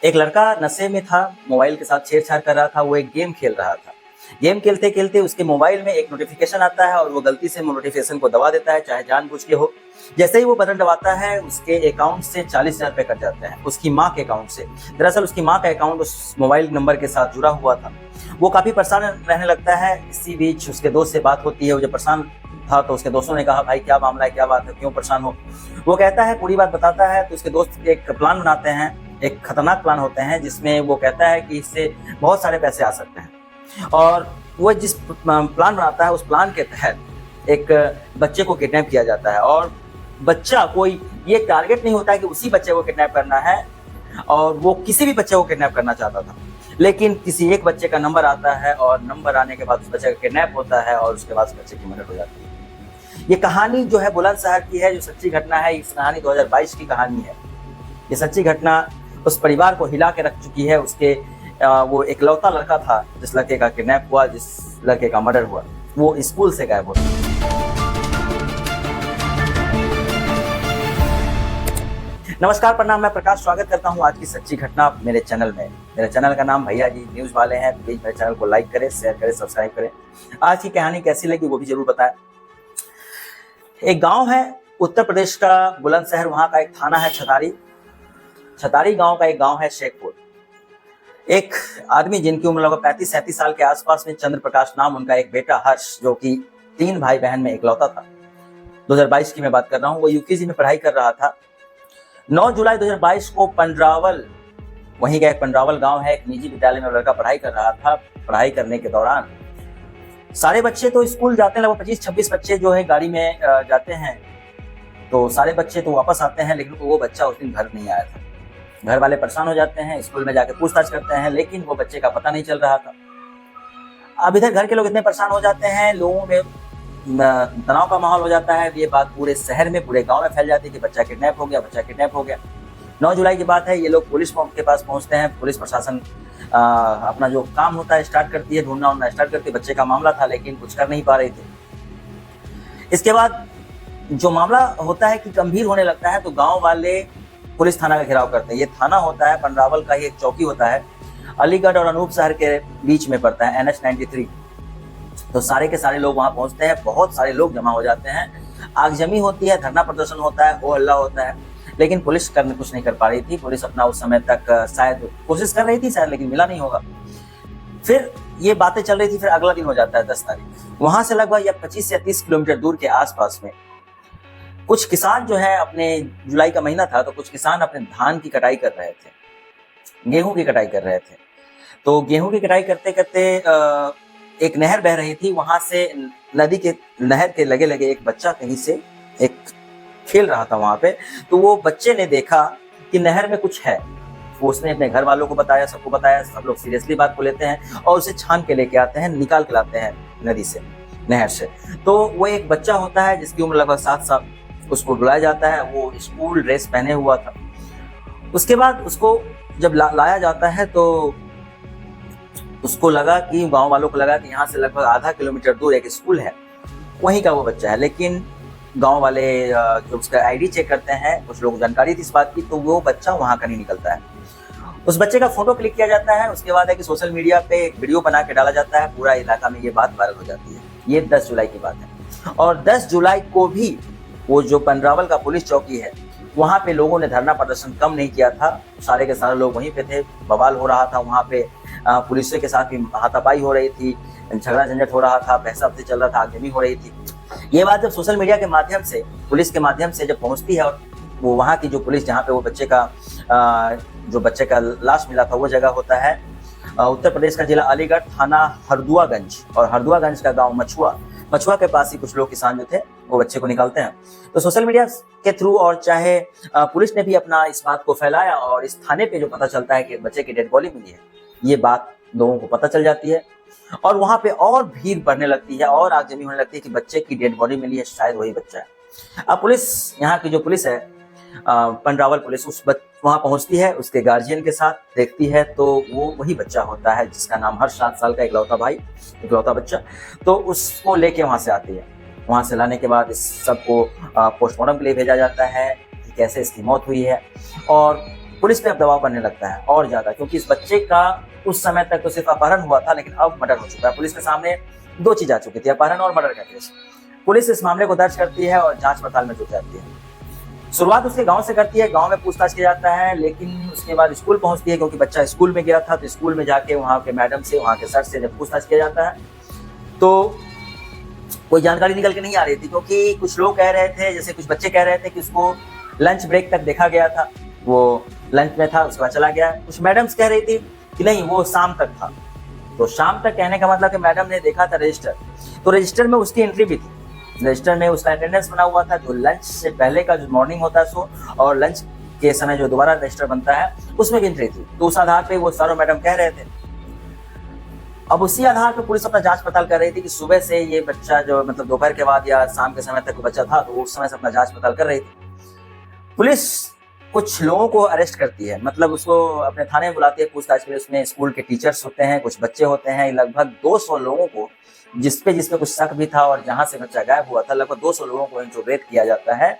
एक लड़का नशे में था, मोबाइल के साथ छेड़छाड़ कर रहा था, वो एक गेम खेल रहा था। गेम खेलते-खेलते उसके मोबाइल में एक नोटिफ़िकेशन आता है और वो गलती से नोटिफ़िकेशन को दबा देता है, चाहे जानबूझ के हो। जैसे ही वो बटन दबाता है, उसके अकाउंट से 40,000 रुपए कट जाते हैं, उसकी माँ के अकाउंट से। दरअसल उसकी माँ का अकाउंट उस मोबाइल नंबर के साथ जुड़ा हुआ था। वो काफ़ी परेशान रहने लगता है। इसी बीच उसके दोस्त से बात होती है, वो जब परेशान था तो उसके दोस्तों ने कहा, भाई क्या मामला है, क्या बात है, क्यों परेशान हो? वो कहता है, पूरी बात बताता है, तो उसके दोस्त एक प्लान बनाते हैं, एक खतरनाक प्लान होते हैं जिसमें वो कहता है कि इससे बहुत सारे पैसे आ सकते हैं। और वो जिस प्लान बनाता है, उस प्लान के तहत एक बच्चे को किडनैप किया जाता है। और बच्चा कोई ये टारगेट नहीं होता है कि उसी बच्चे को किडनैप करना है, और वो किसी भी बच्चे को किडनैप करना चाहता था, लेकिन किसी एक बच्चे का नंबर आता है और नंबर आने के बाद उस बच्चे का किडनैप होता है और उसके बाद उस बच्चे की मर्डर हो जाती है। ये कहानी जो है बुलंदशहर की है, जो सच्ची घटना है। इस कहानी 2022 की कहानी है। ये सच्ची घटना उस परिवार को हिला के रख चुकी है। उसके वो इकलौता लड़का था जिस लड़के का किडनैप हुआ, जिस लड़के का मर्डर हुआ, वो स्कूल से गायब हो गया। नमस्कार, प्रणाम, मैं प्रकाश स्वागत करता हूं आज की सच्ची घटना मेरे चैनल में। मेरे चैनल का नाम भैया जी न्यूज वाले हैं। प्लीज मेरे चैनल को लाइक करें, शेयर करें, सब्सक्राइब करें। आज की कहानी कैसी लगी वो भी जरूर बताएं। एक गांव है उत्तर प्रदेश का बुलंदशहर, वहां का एक थाना है छतारी। छतारी गांव का एक गांव है शेखपुर। एक आदमी जिनकी उम्र लगभग 35-37 साल के आसपास में, चंद्र प्रकाश नाम उनका, एक बेटा हर्ष, जो कि 3 भाई बहन में इकलौता था। 2022 की मैं बात कर रहा हूँ। वो यूकेजी में पढ़ाई कर रहा था। 9 जुलाई 2022 को पंडरावल, वहीं का एक पंडरावल गांव है, एक निजी विद्यालय में लड़का पढ़ाई कर रहा था। पढ़ाई करने के दौरान सारे बच्चे तो स्कूल जाते हैं, लगभग 25-26 बच्चे जो है गाड़ी में जाते हैं, तो सारे बच्चे तो वापस आते हैं, लेकिन वो बच्चा उस दिन घर नहीं आया था। घर वाले परेशान हो जाते हैं, स्कूल में जाकर पूछताछ करते हैं, लेकिन वो बच्चे का पता नहीं चल रहा था। अब इधर घर के लोग इतने परेशान हो जाते हैं, लोगों में तनाव का माहौल हो जाता है। ये बात पूरे शहर में, पूरे गांव में फैल जाती है कि बच्चा किडनैप हो गया, बच्चा किडनैप हो गया। 9 जुलाई की बात है। ये लोग पुलिस के पास पहुंचते हैं। पुलिस प्रशासन अपना जो काम होता है स्टार्ट करती है, ढूंढना स्टार्ट करती है। बच्चे का मामला था, लेकिन कुछ कर नहीं पा रहे थे। इसके बाद जो मामला होता है कि गंभीर होने लगता है, तो गांव वाले पुलिस थाना का घेराव करते हैं। ये थाना होता है पंडरावल का ही एक चौकी होता है, अलीगढ़ और अनूप शहर के बीच में पड़ता है, NH 93। तो सारे के सारे लोग वहां पहुंचते हैं। बहुत सारे लोग जमा हो जाते हैं, आगजनी होती है, धरना प्रदर्शन होता है, हो हल्ला होता है, लेकिन पुलिस कुछ नहीं कर पा रही थी। पुलिस अपना उस समय तक शायद कोशिश कर रही थी, शायद, लेकिन मिला नहीं होगा। फिर ये बातें चल रही थी। फिर अगला दिन हो जाता है 10 तारीख। वहां से लगभग या 25 या 30 किलोमीटर दूर के आसपास में कुछ किसान जो है, अपने जुलाई का महीना था, तो कुछ किसान अपने धान की कटाई कर रहे थे, गेहूं की कटाई कर रहे थे। तो गेहूं की कटाई करते करते एक नहर बह रही थी। वहां से नहर के लगे लगे एक बच्चा कहीं से एक खेल रहा था वहां पे। तो वो बच्चे ने देखा कि नहर में कुछ है। वो उसने अपने घर वालों को बताया, सबको बताया। सब लोग सीरियसली बात को लेते हैं और उसे छान के लेके आते हैं, निकाल के लाते हैं नदी से, नहर से। तो वो एक बच्चा होता है जिसकी उम्र लगभग 7 साल। उसको बुलाया जाता है। वो स्कूल ड्रेस पहने हुआ था। उसके बाद उसको जब लाया जाता है, तो उसको लगा कि, गांव वालों को लगा कि यहाँ से लगभग आधा किलोमीटर दूर एक स्कूल है, वहीं का वो बच्चा है। लेकिन गांव वाले जो उसका आईडी चेक करते हैं, कुछ लोग जानकारी थी इस बात की, तो वो बच्चा वहां का नहीं निकलता है। उस बच्चे का फोटो क्लिक किया जाता है। उसके बाद है कि सोशल मीडिया पे एक वीडियो बना के डाला जाता है। पूरा इलाका में ये बात वायरल हो जाती है। ये 10 जुलाई की बात है। और 10 जुलाई को भी वो जो पंडरावल का पुलिस चौकी है, वहां पे लोगों ने धरना प्रदर्शन कम नहीं किया था। सारे के सारे लोग वहीं पे थे। बवाल हो रहा था वहां पे। पुलिस के साथ भी हाथापाई हो रही थी, झगड़ा झंझट हो रहा था, बहसा बहसी चल रहा था, आगजनी हो रही थी। ये बात जब सोशल मीडिया के माध्यम से, पुलिस के माध्यम से जब पहुंचती है, और वो वहाँ की जो पुलिस, जहाँ पे वो बच्चे का लाश मिला था, वो जगह होता है उत्तर प्रदेश का जिला अलीगढ़, थाना हरदुआगंज। और हरदुआगंज का गांव मछुआ के पास ही कुछ लोग, किसान जो थे, वो बच्चे को निकालते हैं। तो सोशल मीडिया के थ्रू, और चाहे पुलिस ने भी अपना इस बात को फैलाया, और इस थाने पे जो पता चलता है कि बच्चे की डेड बॉडी मिली है, ये बात लोगों को पता चल जाती है। और वहां पे और भीड़ बढ़ने लगती है, और आगजनी होने लगती है कि बच्चे की डेड बॉडी मिली है, शायद वही बच्चा है। अब पुलिस, यहाँ की जो पुलिस है, पंडरावल पुलिस, वहां पहुंचती है उसके गार्जियन के साथ, देखती है तो वो वही बच्चा होता है जिसका नाम हर्ष, 7 साल का इकलौता बच्चा। तो उसको लेके वहां से आती है। वहां से लाने के बाद इस सबको पोस्टमार्टम के लिए भेजा जाता है कि कैसे इसकी मौत हुई है। और पुलिस पे अब दबाव बनने लगता है और ज्यादा, क्योंकि इस बच्चे का उस समय तक तो सिर्फ अपहरण हुआ था, लेकिन अब मर्डर हो चुका है। पुलिस के सामने दो चीज आ चुकी थी, अपहरण और मर्डर का केस। पुलिस इस मामले को दर्ज करती है और जांच पड़ताल में जुट जाती है। शुरुआत उसके गांव से करती है, गांव में पूछताछ किया जाता है, लेकिन उसके बाद स्कूल पहुंचती है, क्योंकि बच्चा स्कूल में गया था। तो स्कूल में जाके वहाँ के मैडम से, वहाँ के सर से जब पूछताछ किया जाता है तो कोई जानकारी निकल के नहीं आ रही थी, क्योंकि कुछ लोग कह रहे थे, जैसे कुछ बच्चे कह रहे थे कि उसको लंच ब्रेक तक देखा गया था, वो लंच में था, उसके बाद चला गया। कुछ मैडम्स कह रही थी कि नहीं, वो शाम तक था। तो शाम तक कहने का मतलब कि मैडम ने देखा था रजिस्टर, तो रजिस्टर में उसकी एंट्री भी थी, रजिस्टर में उसका अटेंडेंस बना हुआ था, जो लंच से पहले का जो मॉर्निंग होता है सो, और लंच के समय जो दोबारा रजिस्टर बनता है उसमें भी एंट्री थी। तो उस आधार पे वो सर और मैडम कह रहे थे। अब उसी आधार पर पुलिस अपना जांच पड़ताल कर रही थी कि सुबह से ये बच्चा जो मतलब दोपहर के बाद या शाम के समय तक वो बच्चा था, तो उस समय से अपना जांच पड़ताल कर रही थी। पुलिस कुछ लोगों को अरेस्ट करती है, मतलब उसको अपने थाने में बुलाती है पूछताछ के लिए। उसमें स्कूल के टीचर्स होते हैं, कुछ बच्चे होते हैं, लगभग 200 लोगों को, जिसपे कुछ शक भी था और जहां से बच्चा गायब हुआ था, लगभग 200 लोगों को इंट्रोगेट किया जाता है।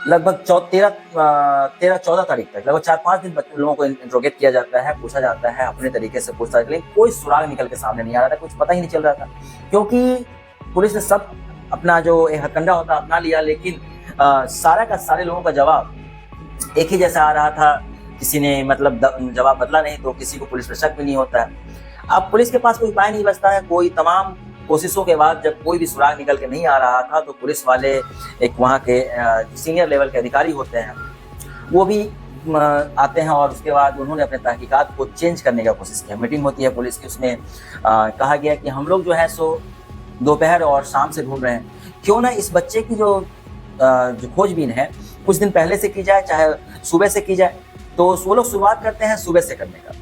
लगभग 13-14 तारीख तक, लगभग 4-5 दिन लोगों को इंट्रोगेट किया जाता है, पूछा जाता है अपने तरीके से पूछताछ के लिए। कोई सुराग निकल के सामने नहीं आ रहा था, कुछ पता ही नहीं चल रहा था, क्योंकि पुलिस ने सब अपना जो एक हथकंडा होता अपना लिया, लेकिन सारा का सारे लोगों का जवाब एक ही जैसा आ रहा था। किसी ने मतलब जवाब बदला नहीं, तो किसी को पुलिस पर शक भी नहीं होता है। अब पुलिस के पास कोई उपाय नहीं बचता है। कोई तमाम कोशिशों के बाद जब कोई भी सुराग निकल के नहीं आ रहा था, तो पुलिस वाले, एक वहाँ के सीनियर लेवल के अधिकारी होते हैं, वो भी आते हैं और उसके बाद उन्होंने अपने तहकीकात को चेंज करने का कोशिश किया। मीटिंग होती है पुलिस की, उसमें कहा गया कि हम लोग जो है सो दोपहर और शाम से ढूंढ रहे हैं, क्यों ना इस बच्चे की जो खोजबीन है कुछ दिन पहले से की जाए, चाहे सुबह से की जाए। तो वो लोग शुरुआत करते हैं सुबह से करने का।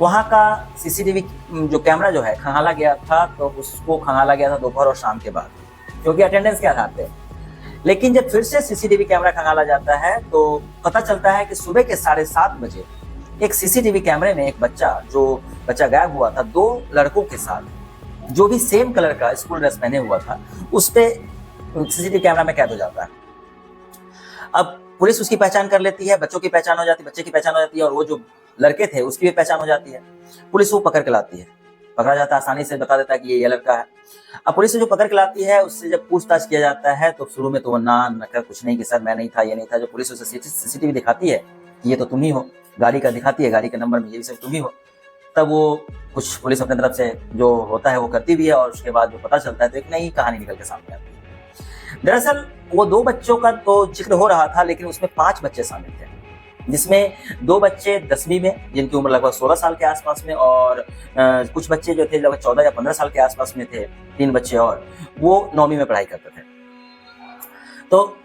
वहाँ का सीसीटीवी जो कैमरा जो है खंगाला गया था, तो उसको खंगाला गया था दोपहर और शाम के बाद, क्योंकि अटेंडेंस के आधार पे। लेकिन जब फिर से सीसीटीवी कैमरा खंगाला जाता है तो पता चलता है कि सुबह के 7:30 बजे एक सीसीटीवी कैमरे में एक बच्चा गायब हुआ था 2 लड़कों के साथ, जो भी सेम कलर का स्कूल ड्रेस पहने हुआ था, उस पे सीसीटीवी कैमरा में कैद हो जाता है। अब पुलिस उसकी पहचान कर लेती है, बच्चों की पहचान हो जाती है, बच्चे की पहचान हो जाती है, और वो जो लड़के थे उसकी भी पहचान हो जाती है। पुलिस वो पकड़ के लाती है, पकड़ा जाता है, आसानी से बता देता है कि ये लड़का है। अब पुलिस जो पकड़ के लाती है, उससे जब पूछताछ किया जाता है, तो शुरू में तो वो नकर कुछ नहीं कि सर मैं नहीं था, ये नहीं था। जो पुलिस उसे सीसीटीवी दिखाती है कि ये तो तुम ही हो, गाड़ी का दिखाती है, गाड़ी के नंबर में ये भी सब तुम ही हो, तब वो कुछ पुलिस अपने तरफ से जो होता है वो करती भी है, और उसके बाद जो पता चलता है तो एक नई कहानी निकल के सामने आती है। दरअसल वो 2 बच्चों का तो जिक्र हो रहा था, लेकिन उसमें 5 बच्चे शामिल थे, जिसमें 2 बच्चे 10वीं में, जिनकी उम्र लगभग 16 साल के आसपास में, और कुछ बच्चे जो थे लगभग 14 या 15 साल के आसपास में थे, 3 बच्चे, और वो 9वीं में पढ़ाई करते थे। तो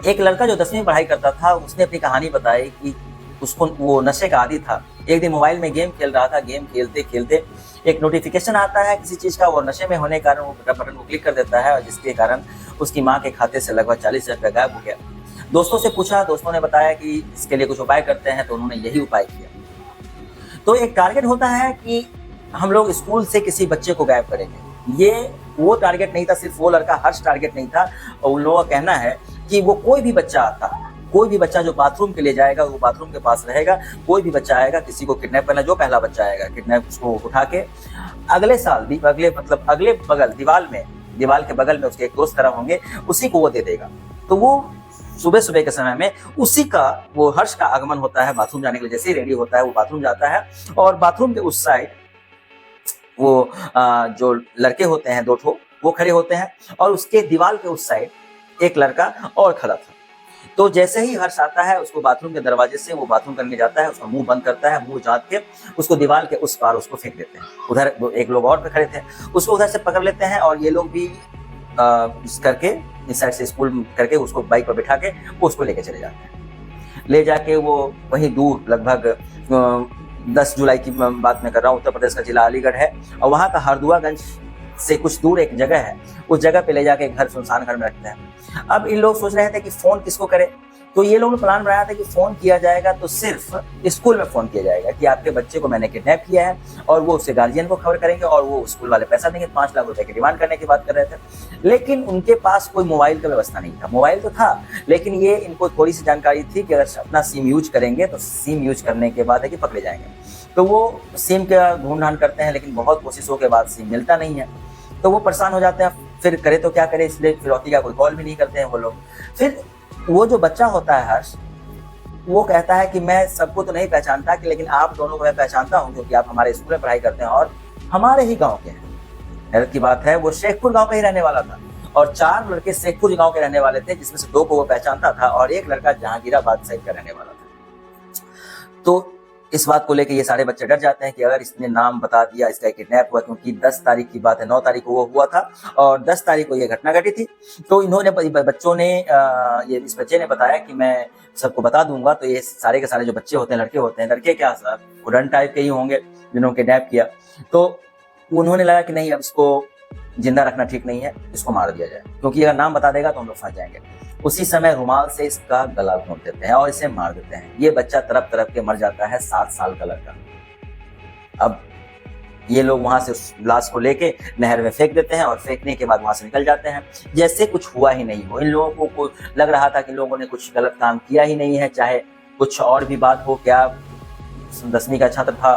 एक लड़का जो 10वीं में पढ़ाई करता था, उसने अपनी कहानी बताई कि उसको वो नशे का आदी था। एक दिन मोबाइल में गेम खेल रहा था, गेम खेलते खेलते एक नोटिफिकेशन आता है किसी चीज का, और नशे में होने के कारण वो बटन को क्लिक कर देता है, और जिसके कारण उसकी माँ के खाते से लगभग 40,000 रुपया गायब हो गया। दोस्तों से पूछा, दोस्तों ने बताया कि इसके लिए कुछ उपाय करते हैं, तो उन्होंने यही उपाय किया। तो एक टारगेट होता है कि हम लोग स्कूल से किसी बच्चे को गायब करेंगे। ये वो टारगेट नहीं था, सिर्फ वो लड़का हर्ष टारगेट नहीं था। और उन लोगों का कहना है कि वो कोई भी बच्चा आता, कोई भी बच्चा जो बाथरूम के लिए जाएगा वो बाथरूम के पास रहेगा, कोई भी बच्चा आएगा किसी को किडनैप करना, जो पहला बच्चा आएगा किडनैप, उसको उठा के अगले साल अगले बगल दीवाल के बगल में उसके एक दोस्त खड़ा होंगे, उसी को वो दे देगा। तो वो सुबह सुबह के समय में उसी का, वो हर्ष का आगमन होता है बाथरूम जाने के लिए। जैसे ही रेडी होता है वो बाथरूम जाता है, और बाथरूम के उस साइड वो जो लड़के होते हैं 2 ठो, वो खड़े होते हैं, और उसके दीवार के उस साइड एक लड़का और खड़ा था। तो जैसे ही हर्ष आता है, उसको बाथरूम के दरवाजे से वो बाथरूम करने जाता है, उसका मुंह बंद करता है, मुंह जात के उसको दीवार के उस पार उसको फेंक देते हैं। उधर एक लोग और पे खड़े थे, उसको उधर से पकड़ लेते हैं, और ये लोग भी करके इस साइड से स्कूल करके उसको बाइक पर बिठा के उसको लेके चले जाते हैं। ले जाके वो वहीं दूर, लगभग 10 जुलाई की बात मैं कर रहा हूँ, उत्तर प्रदेश का जिला अलीगढ़ है, और वहाँ का हरदुआगंज से कुछ दूर एक जगह है, उस जगह पे ले जाके घर, सुनसान घर में रखते हैं। अब इन लोग सोच रहे थे कि फोन किसको करे, तो ये लोगों ने प्लान बनाया था कि फोन किया जाएगा तो सिर्फ स्कूल में फोन किया जाएगा कि आपके बच्चे को मैंने किडनैप किया है, और वो उसके गार्जियन को खबर करेंगे और वो स्कूल वाले पैसा देंगे। 5 लाख रुपए की डिमांड करने की बात कर रहे थे, लेकिन उनके पास कोई मोबाइल का व्यवस्था नहीं था। मोबाइल तो था, लेकिन ये इनको थोड़ी सी जानकारी थी कि अगर अपना सिम यूज करेंगे तो सिम यूज करने के बाद है कि पकड़े जाएंगे। तो वो सिम का ढूंढ करते हैं, लेकिन बहुत कोशिशों के बाद सिम मिलता नहीं है। तो वो परेशान हो जाते हैं, फिर करे तो क्या करे, इसलिए फिरौती का कोई कॉल भी नहीं करते हैं वो लोग। फिर वो जो बच्चा होता है हर्ष, वो कहता है कि मैं सबको तो नहीं पहचानता कि, लेकिन आप दोनों को मैं पहचानता हूँ क्योंकि आप हमारे स्कूल में पढ़ाई करते हैं और हमारे ही गांव के हैं। हैरत की बात है, वो शेखपुर गांव का ही रहने वाला था और 4 लड़के शेखपुर गांव के रहने वाले थे, जिसमें से 2 को वो पहचानता था और 1 लड़का जहांगीराबाद साइड का रहने वाला था। तो इस बात को लेकर ये सारे बच्चे डर जाते हैं कि अगर इसने नाम बता दिया, इसका किडनैप हुआ, क्योंकि 10 तारीख की बात है, 9 तारीख को वो हुआ था और 10 तारीख को ये घटना घटी थी। तो इन्होंने बच्चों ने ये इस बच्चे ने बताया कि मैं सबको बता दूंगा। तो ये सारे के सारे जो बच्चे होते हैं, लड़के होते हैं, लड़के क्या सर उड़न टाइप के ही होंगे जिन्होंने किडनैप किया। तो उन्होंने लगा कि नहीं, अब इसको जिंदा रखना ठीक नहीं है, इसको मार दिया जाए, क्योंकि अगर नाम बता देगा तो हम लोग फंस जाएंगे। उसी समय रुमाल से इसका गला घोंट देते हैं और इसे मार देते हैं। ये बच्चा तरफ तरफ के मर जाता है, 7 साल का लड़का। अब ये लोग वहां से उस लाश को लेके नहर में फेंक देते हैं और फेंकने के बाद वहां से निकल जाते हैं जैसे कुछ हुआ ही नहीं हो। इन लोगों को लग रहा था कि लोगों ने कुछ गलत काम किया ही नहीं है, चाहे कुछ और भी बात हो, क्या 10वीं का छात्र था।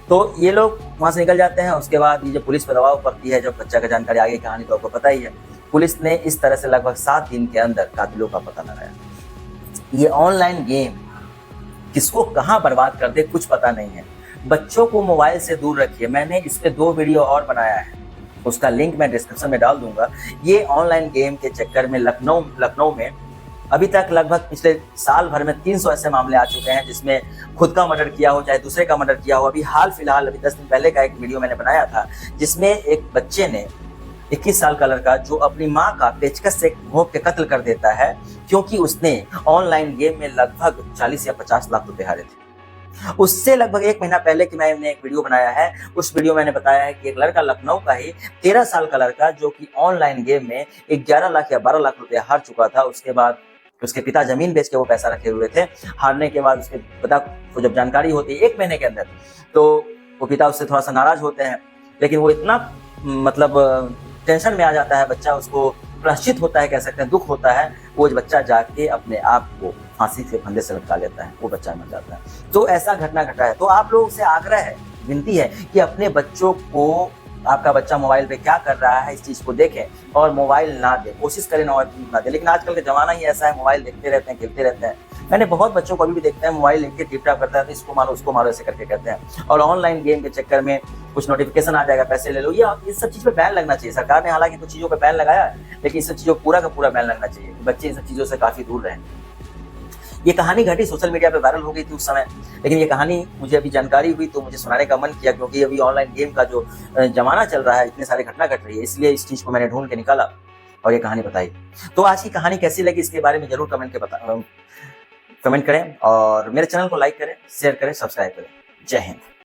तो ये लोग वहां से निकल जाते हैं। उसके बाद ये जो पुलिस पर दबाव पड़ती है, जब बच्चा का जानकारी, आगे कहानी तो आपको पता ही है। पुलिस ने इस तरह से लगभग 7 दिन के अंदर कातिलों का पता लगाया। ये ऑनलाइन गेम किसको कहां बर्बाद कर दे कुछ पता नहीं है। बच्चों को मोबाइल से दूर रखिए। मैंने इस पे 2 वीडियो और बनाया है, उसका लिंक मैं डिस्क्रिप्शन में डाल दूंगा। ये ऑनलाइन गेम के चक्कर में लखनऊ में अभी तक लगभग पिछले साल भर में 300 ऐसे मामले आ चुके हैं, जिसमें खुद का मर्डर किया हो चाहे दूसरे का मर्डर किया हो। अभी हाल फिलहाल अभी 10 दिन पहले का एक वीडियो मैंने बनाया था, जिसमें एक बच्चे ने, 21 साल का लड़का, जो अपनी माँ का पेचकस से घोंप के कत्ल कर देता है, क्योंकि उसने ऑनलाइन गेम में लगभग 40 या 50 लाख रुपए हारे थे। उससे लगभग 1 महीना पहले की मैंने एक वीडियो बनाया है, उस वीडियो में मैंने बताया है कि एक लड़का, लखनऊ का ही 13 साल का लड़का, जो कि ऑनलाइन गेम में 11 लाख या 12 लाख रुपए हार चुका था। उसके बाद उसके पिता जमीन बेच के वो पैसा रखे हुए थे। हारने के बाद उसके पिता को जब जानकारी होती है 1 महीने के अंदर, तो वो पिता उससे थोड़ा सा नाराज होते हैं, लेकिन वो इतना मतलब टेंशन में आ जाता है बच्चा, उसको प्रायश्चित होता है, कह सकते हैं दुख होता है, वो बच्चा जाके अपने आप को फांसी के फंदे से लटका लेता है, वो बच्चा मर जाता है। तो ऐसा घटना घटा है। तो आप लोगों से आग्रह है, विनती है कि अपने बच्चों को, आपका बच्चा मोबाइल पे क्या कर रहा है इस चीज को देखें और मोबाइल ना दे, कोशिश करें मोबाइल ना दे। लेकिन आजकल का जमाना ही ऐसा है, मोबाइल देखते रहते हैं, खेलते रहते हैं। मैंने बहुत बच्चों को अभी भी देखते हैं मोबाइल लेके टिप टाप करता है, तो इसको मारो उसको मारो ऐसे करके कहते हैं, और ऑनलाइन गेम के चक्कर में कुछ नोटिफिकेशन आ जाएगा, पैसे ले लो। ये इस सब चीज पे बैन लगना चाहिए। सरकार ने हालांकि कुछ चीजों पे बैन लगाया है, लेकिन इस सब चीजों पूरा का पूरा बैन लगना चाहिए। बच्चे इन सब चीजों से काफी दूर रहें। ये कहानी घटी, सोशल मीडिया पे वायरल हो गई थी उस समय, लेकिन ये कहानी मुझे अभी जानकारी हुई तो मुझे सुनाने का मन किया, क्योंकि अभी ऑनलाइन गेम का जो जमाना चल रहा है, इतने सारे घटना घट रही है, इसलिए इस चीज को मैंने ढूंढ के निकाला और ये कहानी बताई। तो आज की कहानी कैसी लगी इसके बारे में जरूर कमेंट करें और मेरे चैनल को लाइक करें, शेयर करें, सब्सक्राइब करें। जय हिंद।